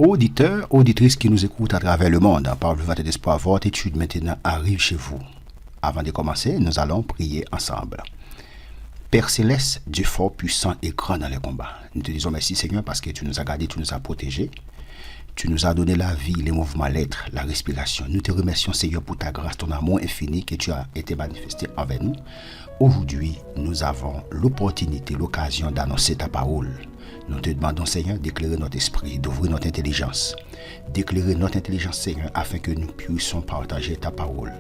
Auditeurs, auditrices qui nous écoutent à travers le monde, par le vote d'espoir, votre étude maintenant arrive chez vous. Avant de commencer, nous allons prier ensemble. Père Céleste, Dieu fort, puissant et grand dans les combats, nous te disons merci Seigneur parce que tu nous as gardés, tu nous as protégés. Tu nous as donné la vie, les mouvements, l'être, la respiration. Nous te remercions Seigneur pour ta grâce, ton amour infini que tu as été manifesté envers nous. Aujourd'hui, nous avons l'opportunité, l'occasion d'annoncer ta parole. Nous te demandons Seigneur d'éclairer notre esprit, d'ouvrir notre intelligence. D'éclairer notre intelligence Seigneur afin que nous puissions partager ta parole.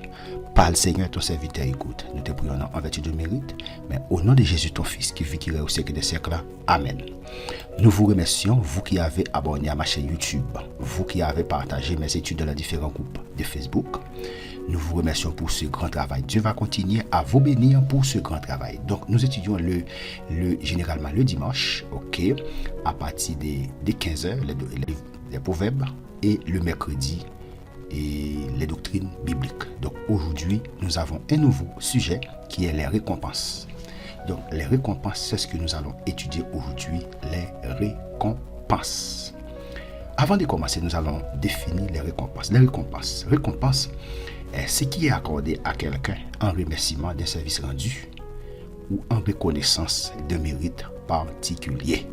Parle Seigneur, ton serviteur écoute. Nous te prions en vertu de mérite, mais au nom de Jésus ton Fils qui vit, qui règne au siècle des siècles. Amen. Nous vous remercions, vous qui avez abonné à ma chaîne YouTube, vous qui avez partagé mes études dans les différents groupes de Facebook. Nous vous remercions pour ce grand travail. Dieu va continuer à vous bénir pour ce grand travail. Donc, nous étudions généralement le dimanche, à partir des 15h, les proverbes, et le mercredi, et les doctrines bibliques. Donc, aujourd'hui, nous avons un nouveau sujet qui est les récompenses. Donc, les récompenses, c'est ce que nous allons étudier aujourd'hui, les récompenses. Avant de commencer, nous allons définir les récompenses. Les récompenses, est ce qui est accordé à quelqu'un en remerciement d'un service rendu ou en reconnaissance d'un mérite particulier.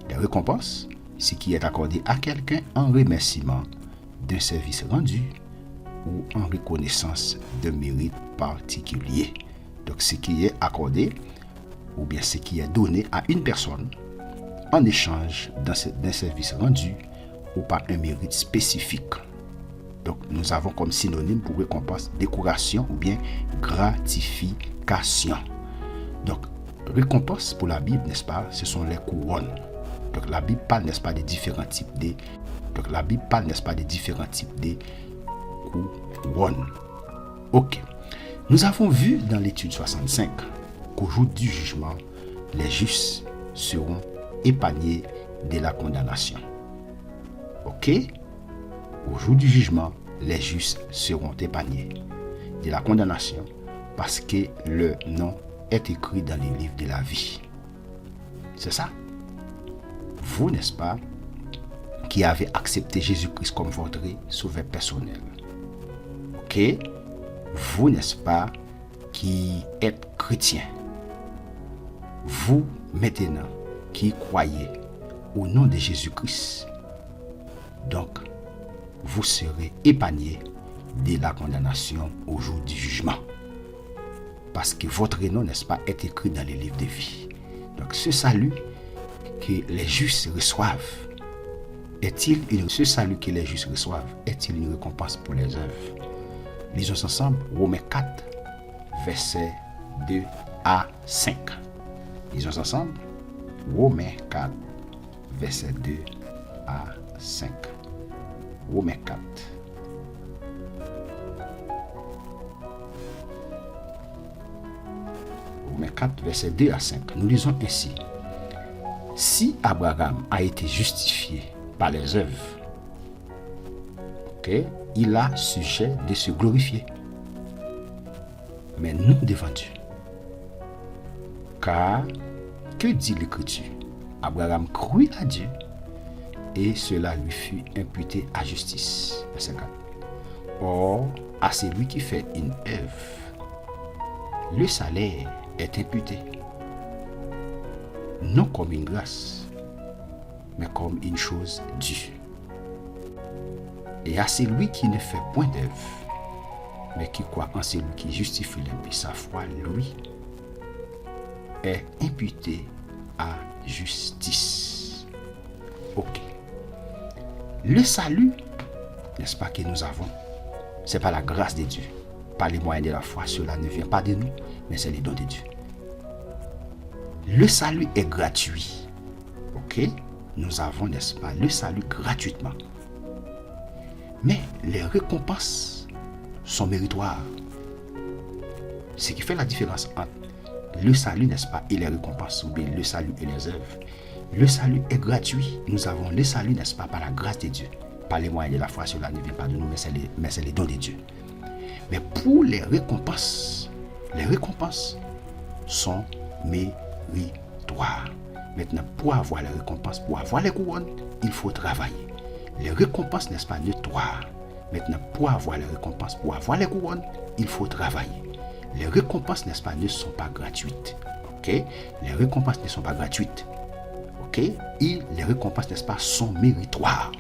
Les récompenses, ce qui est accordé à quelqu'un en remerciement d'un service rendu ou en reconnaissance d'un mérite particulier. Donc, ce qui est accordé ou bien ce qui est donné à une personne en échange d'un service rendu ou par un mérite spécifique. Donc, nous avons comme synonyme pour récompense décoration ou bien gratification. Donc, récompense pour la Bible, n'est-ce pas, ce sont les couronnes. Donc, la Bible parle, n'est-ce pas, des différents types de couronnes. Ok. Nous avons vu dans l'étude 65 qu'au jour du jugement, les justes seront épargnés de la condamnation. Ok? Au jour du jugement, les justes seront épargnés de la condamnation parce que leur nom est écrit dans les livres de la vie. C'est ça? Vous, n'est-ce pas, qui avez accepté Jésus-Christ comme votre sauveur personnel. Ok? Vous, n'est-ce pas, qui êtes chrétien. Vous, maintenant, qui croyez au nom de Jésus-Christ. Donc, vous serez épargnés de la condamnation au jour du jugement. Parce que votre nom, n'est-ce pas, est écrit dans les livres de vie. Donc, ce salut que les justes reçoivent, ce salut que les justes reçoivent, est-il une récompense pour les œuvres? Lisons ensemble Romains 4, versets 2 à 5. Lisons ensemble Romains 4, versets 2 à 5. Romains 4. Romains 4, versets 2 à 5. Nous lisons ainsi. Si Abraham a été justifié par les œuvres, il a sujet de se glorifier. Mais nous devant Dieu. Car, que dit l'Écriture? Abraham crut à Dieu et cela lui fut imputé à justice. Verset 4. Or, à celui qui fait une œuvre, le salaire est imputé, non comme une grâce, mais comme une chose due. Et à celui qui ne fait point d'œuvre, mais qui croit en celui qui justifie l'impie, sa foi, lui, est imputé à justice. Ok. Le salut, n'est-ce pas, que nous avons, c'est par la grâce de Dieu, par les moyens de la foi. Cela ne vient pas de nous, mais c'est les dons de Dieu. Le salut est gratuit. Ok? Nous avons, n'est-ce pas, le salut gratuitement. Mais les récompenses sont méritoires. Ce qui fait la différence entre le salut, n'est-ce pas, et les récompenses, ou bien le salut et les œuvres. Le salut est gratuit. Nous avons le salut, n'est-ce pas, par la grâce de Dieu. Par les moyens de la foi, cela ne vient pas de nous, mais c'est les dons de Dieu. Mais pour les récompenses sont méritoires. Maintenant, pour avoir les récompenses, pour avoir les couronnes, il faut travailler. Les récompenses, n'est-ce pas, notoires. Maintenant, pour avoir les récompenses, pour avoir les couronnes, il faut travailler. Les récompenses, n'est-ce pas, ne sont pas gratuites. Ok? Les récompenses ne sont pas gratuites. Ok? Et les récompenses, n'est-ce pas, sont méritoires.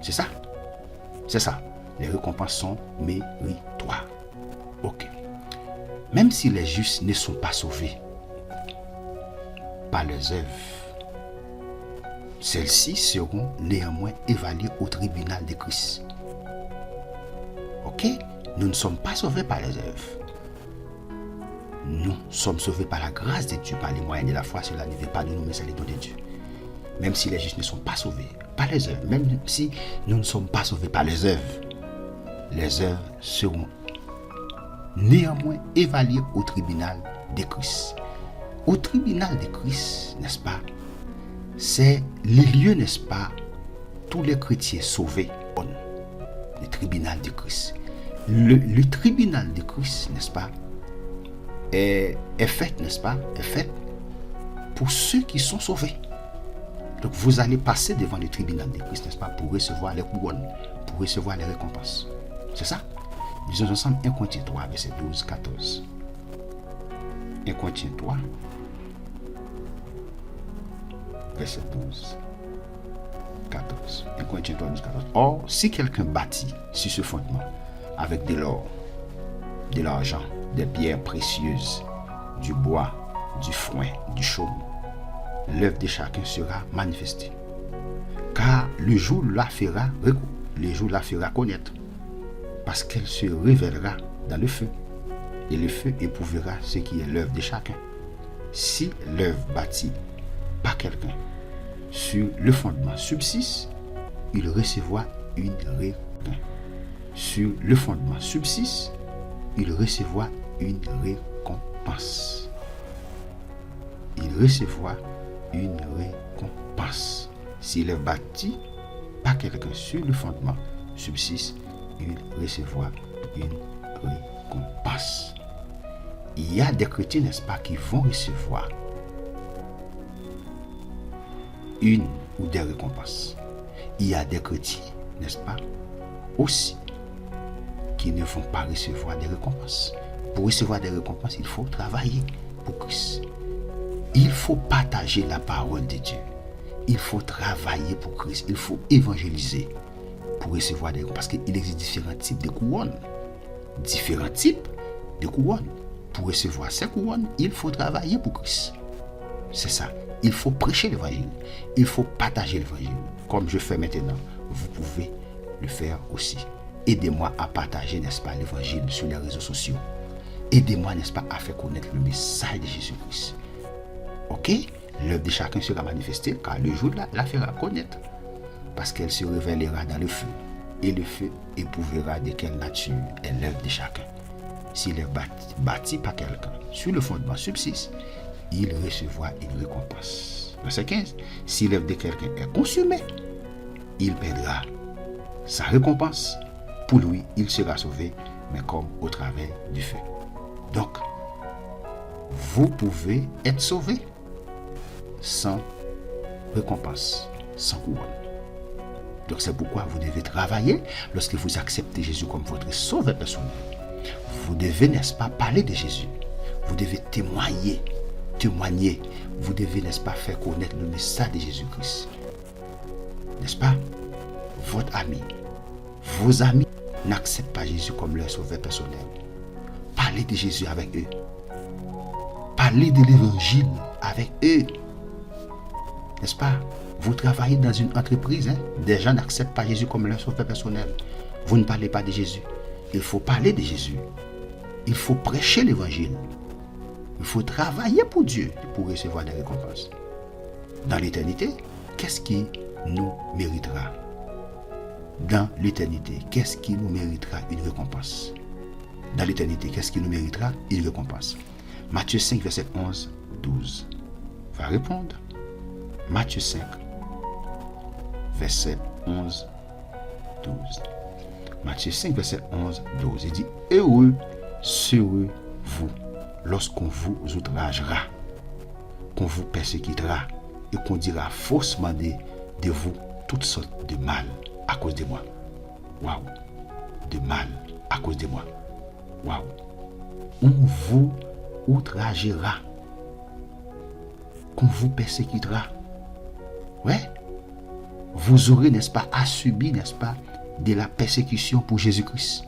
C'est ça? C'est ça. Les récompenses sont méritoires. Ok. Même si les justes ne sont pas sauvés par leurs œuvres, celles-ci seront néanmoins évaluées au tribunal de Christ. Ok? Nous ne sommes pas sauvés par les œuvres. Nous sommes sauvés par la grâce de Dieu, par les moyens de la foi. Cela ne vient pas de nous, mais c'est les dons de Dieu. Même si les justes ne sont pas sauvés par les œuvres, même si nous ne sommes pas sauvés par les œuvres seront néanmoins évaluées au tribunal de Christ. Au tribunal de Christ, n'est-ce pas? C'est le lieu, n'est-ce pas, tous les chrétiens sauvés, le tribunal de Christ. Le tribunal de Christ, n'est-ce pas, est fait, n'est-ce pas, est fait pour ceux qui sont sauvés. Donc vous allez passer devant le tribunal de Christ, n'est-ce pas, pour recevoir les couronnes, pour recevoir les récompenses. C'est ça? Lisons ensemble 1 Corinthiens 3, verset 12-14. 1 Corinthiens 3, verset 12, 14. 1 Corinthiens 3, 12, 14. Or, si quelqu'un bâtit sur ce fondement avec de l'or, de l'argent, des pierres précieuses, du bois, du foin, du chaume, l'œuvre de chacun sera manifestée. Car le jour la fera connaître, parce qu'elle se révélera dans le feu, et le feu éprouvera ce qui est l'œuvre de chacun. Si l'œuvre bâtie par quelqu'un sur le fondement subsiste, il recevra une récompense. Sur le fondement subsiste, il recevra une récompense. Il recevra une récompense. Si l'œuvre bâtie par quelqu'un sur le fondement subsiste, il recevra une récompense. Il y a des chrétiens, n'est-ce pas, qui vont recevoir une ou des récompenses. Il y a des chrétiens, n'est-ce pas, aussi, qui ne vont pas recevoir des récompenses. Pour recevoir des récompenses, il faut travailler pour Christ. Il faut partager la parole de Dieu. Il faut travailler pour Christ. Il faut évangéliser pour recevoir des récompenses. Parce qu'il existe différents types de couronnes. Différents types de couronnes. Pour recevoir ces couronnes, il faut travailler pour Christ. C'est ça. Il faut prêcher l'évangile. Il faut partager l'évangile. Comme je fais maintenant, vous pouvez le faire aussi. Aidez-moi à partager, n'est-ce pas, l'évangile sur les réseaux sociaux. Aidez-moi, n'est-ce pas, à faire connaître le message de Jésus-Christ. Ok? L'œuvre de chacun sera manifestée, car le jour la fera connaître. Parce qu'elle se révélera dans le feu. Et le feu éprouvera de quelle nature est l'œuvre de chacun. S'il est bâti par quelqu'un sur le fondement subsiste, il recevra une récompense. Verset 15. Si l'œuvre de quelqu'un est consumée, il perdra sa récompense. Pour lui, il sera sauvé, mais comme au travers du feu. Donc, vous pouvez être sauvé sans récompense, sans couronne. Donc c'est pourquoi vous devez travailler lorsque vous acceptez Jésus comme votre sauveur personnel. Vous devez, n'est-ce pas, parler de Jésus. Vous devez témoigner. Vous devez, n'est-ce pas, faire connaître le message de Jésus-Christ. N'est-ce pas? Votre ami, vos amis n'acceptent pas Jésus comme leur sauveur personnel. Parlez de Jésus avec eux. Parlez de l'évangile avec eux. N'est-ce pas? Vous travaillez dans une entreprise, des gens n'acceptent pas Jésus comme leur sauveur personnel. Vous ne parlez pas de Jésus. Il faut parler de Jésus. Il faut prêcher l'évangile. Il faut travailler pour Dieu pour recevoir des récompenses. Dans l'éternité, qu'est-ce qui nous méritera? Dans l'éternité, qu'est-ce qui nous méritera une récompense? Dans l'éternité, qu'est-ce qui nous méritera une récompense? Matthieu 5, verset 11, 12. Va répondre. Matthieu 5, verset 11, 12. Matthieu 5, verset 11, 12. Il dit, heureux serez-vous lorsqu'on vous outragera, qu'on vous persécutera et qu'on dira faussement de vous toutes sortes de mal à cause de moi. Waouh. De mal à cause de moi. Waouh. On vous outragera. Qu'on vous persécutera. Ouais. Vous aurez, n'est-ce pas, à subir, n'est-ce pas, de la persécution pour Jésus-Christ.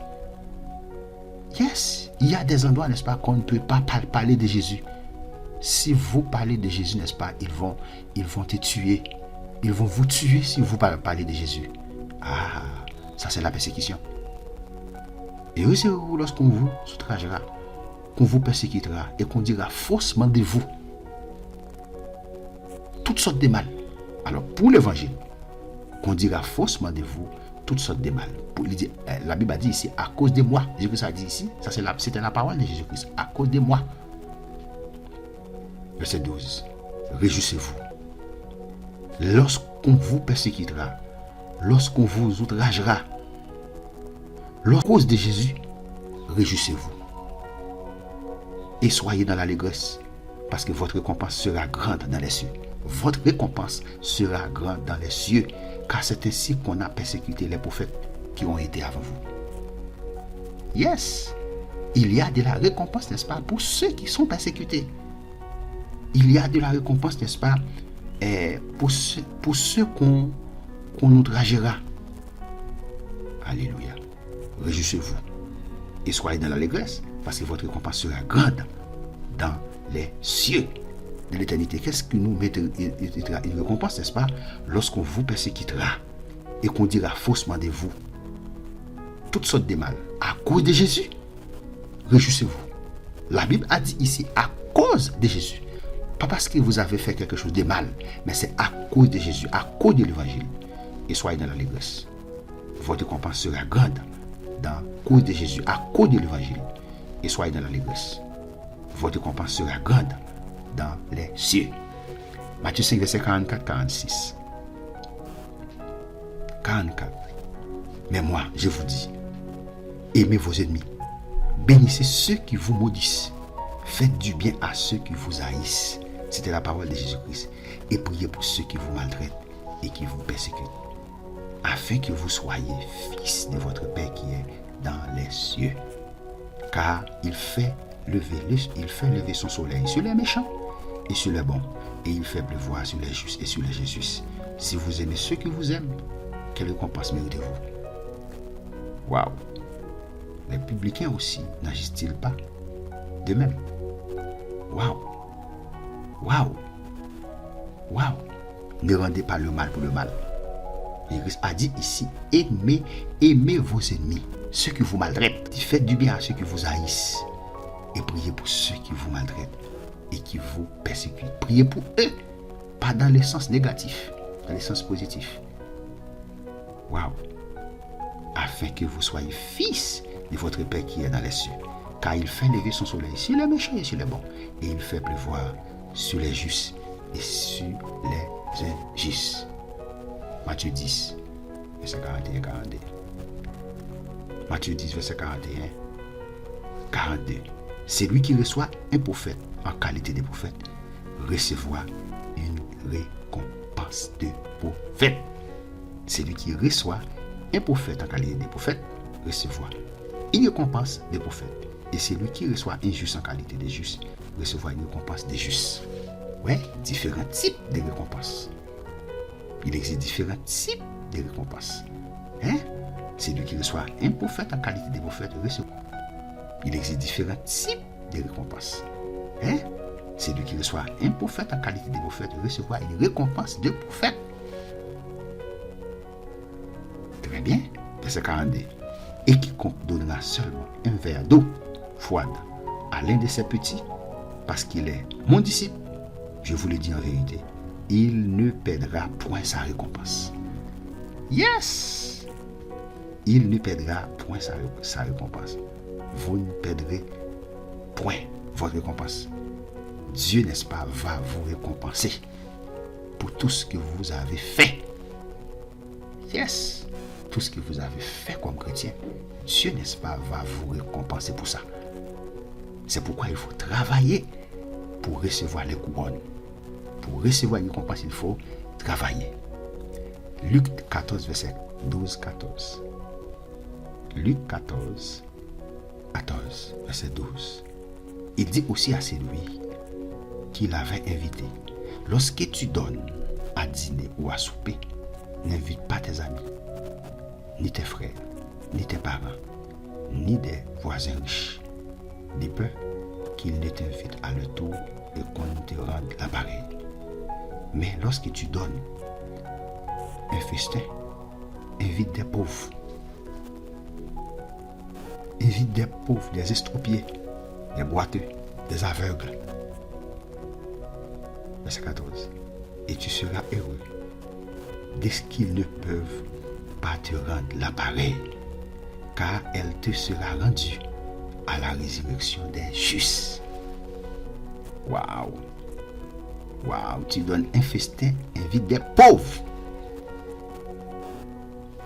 Yes. Il y a des endroits, n'est-ce pas, qu'on ne peut pas parler de Jésus. Si vous parlez de Jésus, n'est-ce pas, ils vont te tuer. Ils vont vous tuer si vous parlez de Jésus. Ah, ça c'est la persécution. Et oui, c'est lorsqu'on vous outragera, qu'on vous persécutera et qu'on dira faussement de vous toutes sortes de mal. Alors, pour l'évangile, qu'on dira faussement de vous toutes sortes de mal. La Bible a dit ici, à cause de moi. Jésus-Christ a dit ici, c'était la parole de Jésus-Christ, à cause de moi. Verset 12. Réjouissez-vous. Lorsqu'on vous persécutera, lorsqu'on vous outragera, à cause de Jésus, réjouissez-vous. Et soyez dans l'allégresse, parce que votre récompense sera grande dans les cieux. Votre récompense sera grande dans les cieux, car c'est ainsi qu'on a persécuté les prophètes qui ont été avant vous. Yes, il y a de la récompense, n'est-ce pas, pour ceux qui sont persécutés. Il y a de la récompense, n'est-ce pas, pour ceux qu'on outragera. Alléluia. Réjouissez-vous et soyez dans l'allégresse, parce que votre récompense sera grande dans les cieux de l'éternité. Qu'est-ce que nous mettra une récompense, n'est-ce pas, lorsqu'on vous persécutera et qu'on dira faussement de vous toutes sortes de mal à cause de Jésus. Réjouissez-vous. La Bible a dit ici à cause de Jésus. Pas parce que vous avez fait quelque chose de mal, mais c'est à cause de Jésus, à cause de l'évangile. Et soyez dans l'allégresse. Votre récompense sera grande dans cause de Jésus, à cause de l'évangile. Et soyez dans l'allégresse. Votre récompense sera grande dans les cieux. Matthieu 5, verset 44-46. 44. Mais moi, je vous dis, aimez vos ennemis, bénissez ceux qui vous maudissent, faites du bien à ceux qui vous haïssent. C'était la parole de Jésus-Christ. Et priez pour ceux qui vous maltraitent et qui vous persécutent, afin que vous soyez fils de votre Père qui est dans les cieux. Car il fait lever son soleil sur les méchants et sur les bons, et il fait pleuvoir sur les justes et sur les injustes. Si vous aimez ceux qui vous aiment, quelle récompense méritez-vous? Waouh! Les publicains aussi n'agissent-ils pas de même? Waouh! Waouh! Waouh! Ne rendez pas le mal pour le mal. Jésus a dit ici, aimez vos ennemis, ceux qui vous maltraitent. Faites du bien à ceux qui vous haïssent. Et priez pour ceux qui vous maltraitent et qui vous persécutent. Priez pour eux, pas dans le sens négatif, dans le sens positif. Waouh! Afin que vous soyez fils de votre Père qui est dans les cieux. Car il fait lever son soleil sur les méchants et sur les bons. Et il fait pleuvoir sur les justes et sur les injustes. Matthieu 10, verset 41, 42. Matthieu 10, verset 41, 42. C'est lui qui reçoit un prophète en qualité de prophète, recevra une récompense de prophète. C'est lui qui reçoit un prophète en qualité de prophète, recevra une récompense de prophète. Et c'est lui qui reçoit un juste en qualité de juste, recevra une récompense de juste. Ouais, différents types de récompenses. Il existe différents types de récompenses. Hein? C'est lui qui reçoit un prophète en qualité de prophète, recevra. Il existe différents types de récompenses. Hein? C'est lui qui reçoit un prophète en qualité de prophète, recevra une récompense de prophète. Très bien. Verset 42. Et quiconque donnera seulement un verre d'eau froide à l'un de ses petits, parce qu'il est mon disciple, je vous le dis en vérité, il ne perdra point sa récompense. Yes! Il ne perdra point sa récompense. Vous ne perdrez point votre récompense. Dieu, n'est-ce pas, va vous récompenser pour tout ce que vous avez fait. Yes! Tout ce que vous avez fait comme chrétien, Dieu, n'est-ce pas, va vous récompenser pour ça. C'est pourquoi il faut travailler pour recevoir les couronnes. Pour recevoir une récompense, il faut travailler. Luc 14, verset 12-14. Luc 14, 14, verset 12. Il dit aussi à celui qui l'avait invité, lorsque tu donnes à dîner ou à souper, n'invite pas tes amis, ni tes frères, ni tes parents, ni des voisins riches, de peur qu'ils ne t'invitent à leur tour et qu'on te rende l'appareil. Mais lorsque tu donnes un festin, invite des pauvres. Invite des pauvres, des estropiés, des boiteux, des aveugles. Verset 14. Et tu seras heureux dès qu'ils ne peuvent pas te rendre l'appareil, car elle te sera rendue à la résurrection des justes. Waouh! Waouh! Tu donnes un festin, invite des pauvres,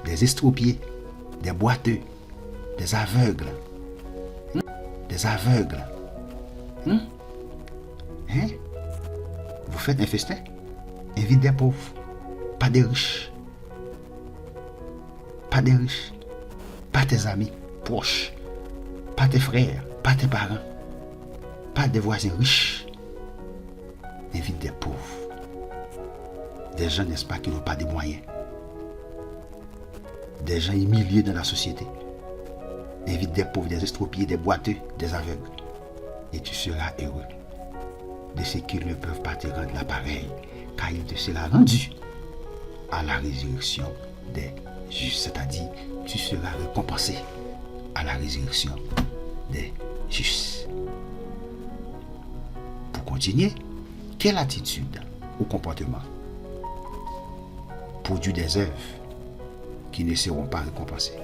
des estropiés, des boiteux, des aveugles. Des aveugles. Vous faites un festin, invite des pauvres, pas des riches. Pas des riches, pas tes amis proches, pas tes frères, pas tes parents, pas des voisins riches. Invite des pauvres, des gens, n'est-ce pas, qui n'ont pas de moyens, des gens humiliés dans la société. Invite des pauvres, des estropiés, des boiteux, des aveugles, et tu seras heureux de ce qu'ils ne peuvent pas te rendre l'appareil, car il te sera rendu à la résurrection des justes, c'est-à-dire tu seras récompensé à la résurrection des justes. Pour continuer, quelle attitude ou comportement produit des œuvres qui ne seront pas récompensées?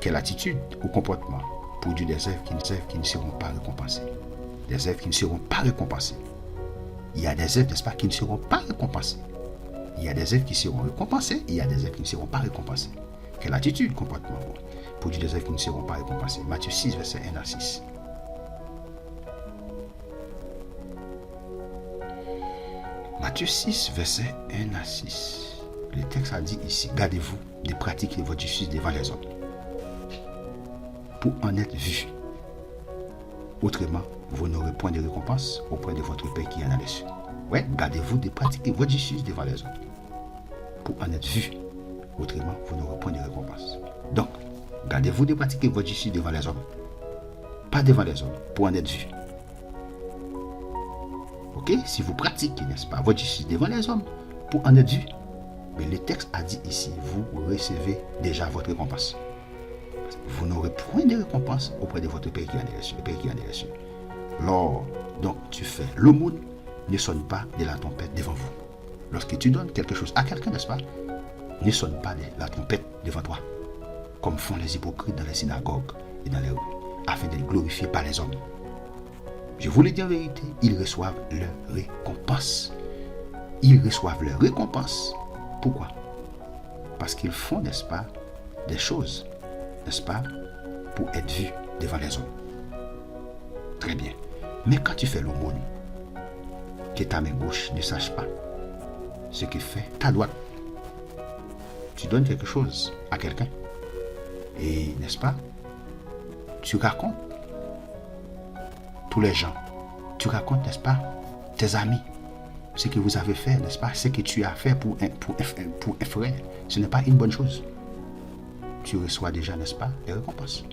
Quelle attitude ou comportement produit des œuvres qui ne seront pas récompensées? Des œuvres qui ne seront pas récompensées. Il y a des œuvres, n'est-ce pas, qui ne seront pas récompensées. Il y a des œuvres qui seront récompensées, il y a des œuvres qui ne seront pas récompensées. Quelle attitude, comportement produit des œuvres qui ne seront pas récompensées? Matthieu 6, verset 1 à 6. Matthieu 6, verset 1 à 6. Le texte a dit ici, gardez-vous de pratiquer votre justice devant les hommes, pour en être vu. Autrement, vous n'aurez point de récompense auprès de votre Père qui est dans les cieux. Ouais, gardez-vous de pratiquer votre justice devant les hommes, pour en être vu. Autrement, vous n'aurez point de récompense. Donc, gardez-vous de pratiquer votre justice devant les hommes, pas devant les hommes, pour en être vu. Ok, si vous pratiquez, n'est-ce pas, votre justice devant les hommes, pour en être vu, mais le texte a dit ici, vous recevez déjà votre récompense. Vous n'aurez point de récompense auprès de votre Père qui est dans les cieux. Le Père qui est dans les cieux. Lors, donc, tu fais l'aumône, ne sonne pas de la trompette devant vous. Lorsque tu donnes quelque chose à quelqu'un, n'est-ce pas, ne sonne pas de la trompette devant toi, comme font les hypocrites dans les synagogues et dans les rues, afin d'être glorifiés par les hommes. Je vous le dis en vérité, ils reçoivent leur récompense. Ils reçoivent leur récompense. Pourquoi? Parce qu'ils font, n'est-ce pas, des choses, n'est-ce pas, pour être vus devant les hommes. Très bien. Mais quand tu fais l'aumône, que ta main gauche ne sache pas ce que fait ta droite. Tu donnes quelque chose à quelqu'un. Et, n'est-ce pas, tu racontes tous les gens. Tu racontes, n'est-ce pas, tes amis, ce que vous avez fait, n'est-ce pas, ce que tu as fait pour un frère. Ce n'est pas une bonne chose. Tu reçois déjà, n'est-ce pas, les récompenses.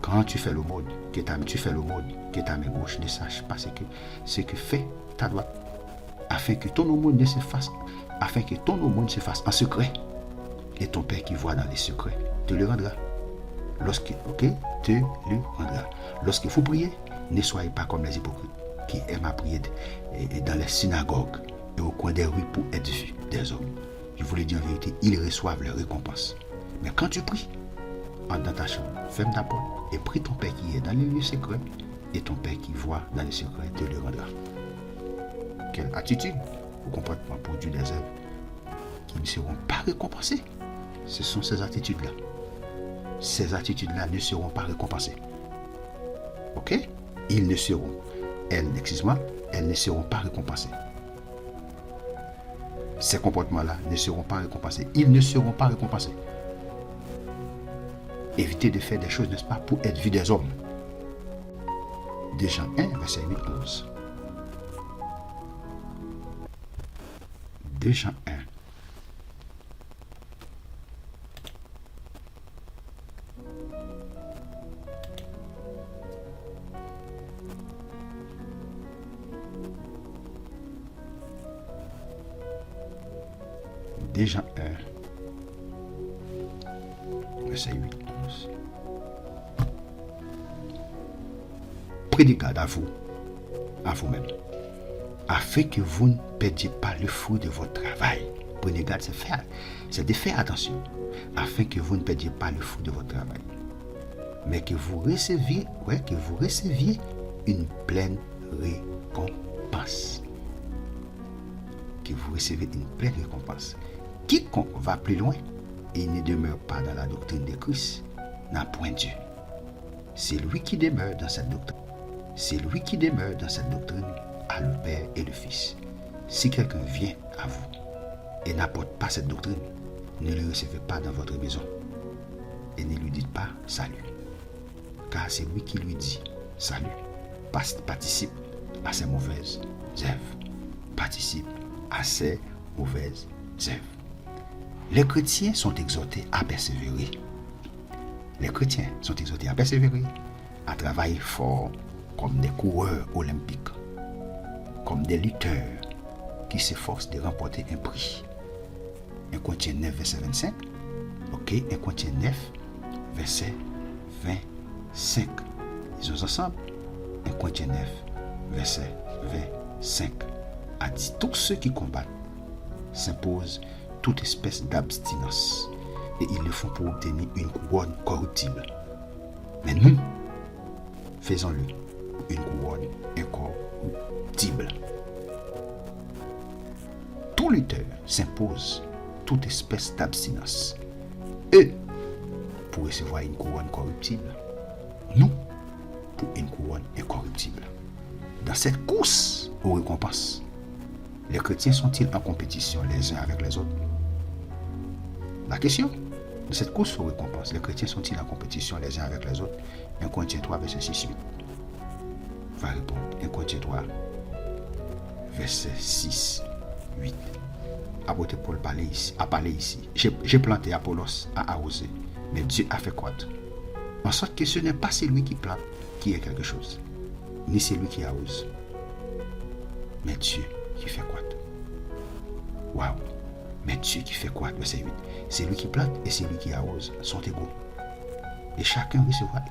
Quand tu fais l'aumône, que ta main gauche ne sache pas ce que fait ta droite, afin que ton aumône se fasse en secret, et ton Père qui voit dans les secrets te le rendra. Te le rendra. Lorsqu'il faut prier, ne soyez pas comme les hypocrites qui aiment à prier dans les synagogues et au coin des rues pour être vus des hommes. Je vous le dis en vérité, ils reçoivent leur récompense. Mais quand tu pries, entre dans ta chambre, ferme ta porte et prie ton Père qui est dans les lieux secrets, et ton Père qui voit dans les secrets te le rendra. Quelle attitude ou comportement produit des œuvres qui ne seront pas récompensées? Ce sont ces attitudes-là. Ces attitudes-là ne seront pas récompensées. Ok? Elles ne seront pas récompensées. ces comportements-là ne seront pas récompensés. Ils ne seront pas récompensés. Évitez de faire des choses, n'est-ce pas, pour être vu des hommes. 2 Jean 1, verset 8-11. 2 Jean 1. Déjà 1, verset 8, 11. Prenez garde à vous-même, afin que vous ne perdiez pas le fruit de votre travail. Prenez garde, c'est de faire attention, afin que vous ne perdiez pas le fruit de votre travail, mais que vous receviez une pleine récompense. Que vous recevez une pleine récompense. Quiconque va plus loin et ne demeure pas dans la doctrine de Christ n'a point Dieu. C'est lui qui demeure dans cette doctrine. C'est lui qui demeure dans cette doctrine a le Père et le Fils. Si quelqu'un vient à vous et n'apporte pas cette doctrine, ne le recevez pas dans votre maison et ne lui dites pas salut. Car c'est lui qui lui dit salut. Participe à ses mauvaises œuvres. Participe à ses mauvaises œuvres. Les chrétiens sont exhortés à persévérer. Les chrétiens sont exhortés à persévérer, à travailler fort comme des coureurs olympiques, comme des lutteurs qui s'efforcent de remporter un prix. 1 Corinthiens 9, verset 25. Ok, 1 Corinthiens 9, verset 25. Ils sont ensemble. 1 Corinthiens 9, verset 25. A dit, tous ceux qui combattent s'imposent toute espèce d'abstinence et ils le font pour obtenir une couronne corruptible. Mais nous, faisons-le une couronne incorruptible. Tout lutteur s'impose toute espèce d'abstinence. Eux, pour recevoir une couronne corruptible. Nous, pour une couronne incorruptible. Dans cette course aux récompenses, les chrétiens sont-ils en compétition les uns avec les autres? La question, de cette course aux récompenses, les chrétiens sont-ils en compétition les uns avec les autres? 1 Corinthiens 3, verset 6-8. Va répondre. 1 Corinthiens 3, verset 6-8. Apôtre Paul a parlé ici. J'ai planté, Apollos a arrosé, mais Dieu a fait croître. En sorte que ce n'est pas celui qui plante qui est quelque chose, ni celui qui arrose, mais Dieu qui fait croître. Waouh! Mais Dieu qui fait croître, verset 8. C'est lui qui plante et c'est lui qui arrose sont égaux. Et chacun recevra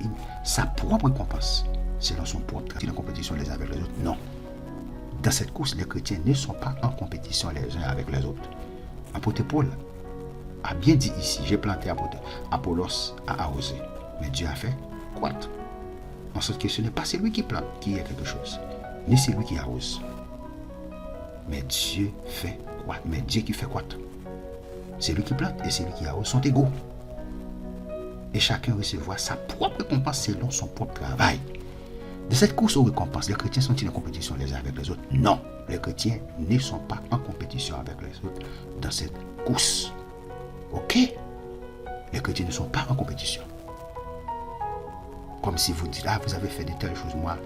sa propre récompense selon son propre travail. En compétition les uns avec les autres? Non. Dans cette course, les chrétiens ne sont pas en compétition les uns avec les autres. Apôtre Paul a bien dit ici, j'ai planté, Apollos a arrosé, mais Dieu a fait croître. En sorte que ce n'est pas celui qui plante qui est quelque chose, ni celui qui arrose, mais Dieu fait croître, mais Dieu qui fait croître. Celui qui plante et celui qui arrose sont égaux. Et chacun recevra sa propre récompense selon son propre travail. De cette course aux récompenses, les chrétiens sont-ils en compétition les uns avec les autres? Non, les chrétiens ne sont pas en compétition avec les autres dans cette course. Ok? Les chrétiens ne sont pas en compétition. Comme si vous dites, ah, vous avez fait de telles choses, moi,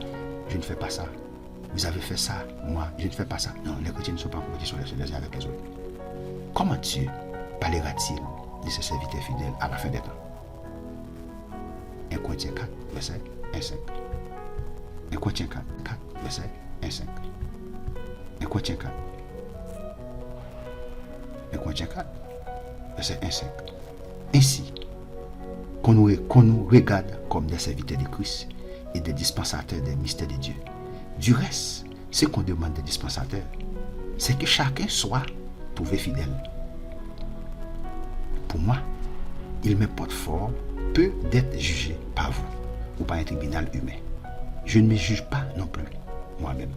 je ne fais pas ça. Vous avez fait ça, moi, je ne fais pas ça. Non, les chrétiens ne sont pas en compétition les uns avec les autres. Comment Dieu parlera-t-il de ses serviteurs fidèles à la fin des temps? 1 Corinthiens 4, verset 1-5. 1 Corinthiens 4, verset 1-5. 1 Corinthiens 4. 1 Corinthiens 4, verset 1-5. Ainsi, qu'on nous regarde comme des serviteurs de Christ et des dispensateurs des mystères de Dieu. Du reste, ce qu'on demande des dispensateurs, c'est que chacun soit trouvé fidèle. Pour moi, il me porte fort peu d'être jugé par vous ou par un tribunal humain. Je ne me juge pas non plus moi-même,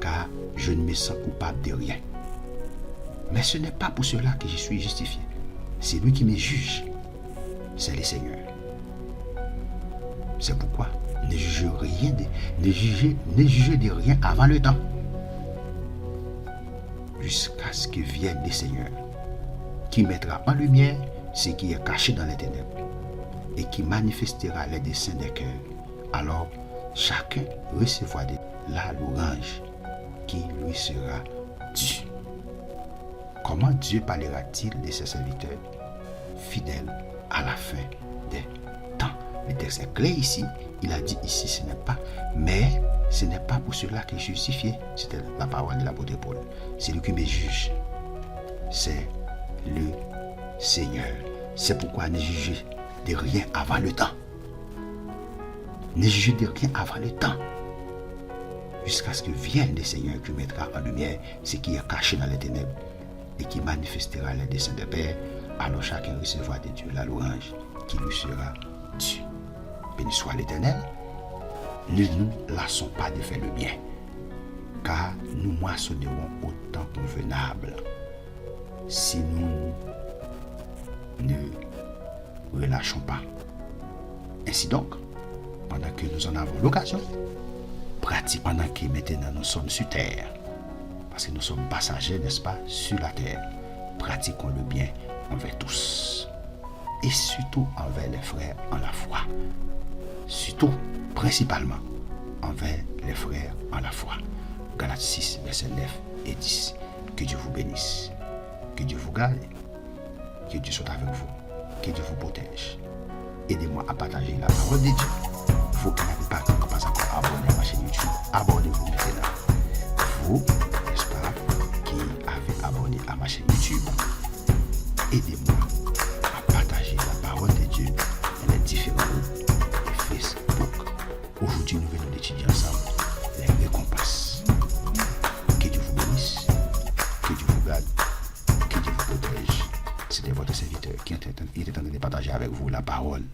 car je ne me sens coupable de rien. Mais ce n'est pas pour cela que je suis justifié. C'est lui qui me juge, c'est le Seigneur. C'est pourquoi ne jugez de rien avant le temps. jusqu'à ce que vienne le Seigneur, qui mettra en lumière ce qui est caché dans les ténèbres et qui manifestera les desseins des cœurs. Alors, chacun recevra la louange qui lui sera due. Comment Dieu parlera-t-il de ses serviteurs fidèles à la fin des temps? Le texte est clair ici. Il a dit ici, ce n'est pas pour cela qu'il est justifié. C'était la parole de l'apôtre Paul. C'est lui qui me juge. C'est le Seigneur. C'est pourquoi ne jugez de rien avant le temps. Ne jugez de rien avant le temps. Jusqu'à ce que vienne le Seigneur qui mettra en lumière ce qui est caché dans les ténèbres et qui manifestera les desseins de Père. Alors chacun recevra de Dieu la louange qui lui sera due. Béni soit l'Éternel. Ne nous lassons pas de faire le bien, car nous moissonnerons au temps convenable si nous ne relâchons pas. Ainsi donc, pendant que nous en avons l'occasion, pratique pendant que maintenant nous sommes sur terre, parce que nous sommes passagers, n'est-ce pas, sur la terre. Pratiquons le bien envers tous, et surtout envers les frères en la foi. Surtout, principalement, envers les frères en la foi. Galates 6, versets 9 et 10. Que Dieu vous bénisse, que Dieu vous garde, que Dieu soit avec vous, que Dieu vous protège. Aidez-moi à partager la parole de Dieu. Vous qui n'avez pas encore abonné à ma chaîne YouTube, abonnez-vous maintenant. Vous, n'est-ce pas, qui avez abonné à ma chaîne YouTube, aidez-moi à partager la parole de Dieu dans les différents groupes de Facebook. Aujourd'hui, nous venons d'étudier ensemble les récompenses. Que Dieu vous bénisse, que Dieu vous garde, que Dieu vous protège. C'était votre serviteur qui était en train de partager avec vous la parole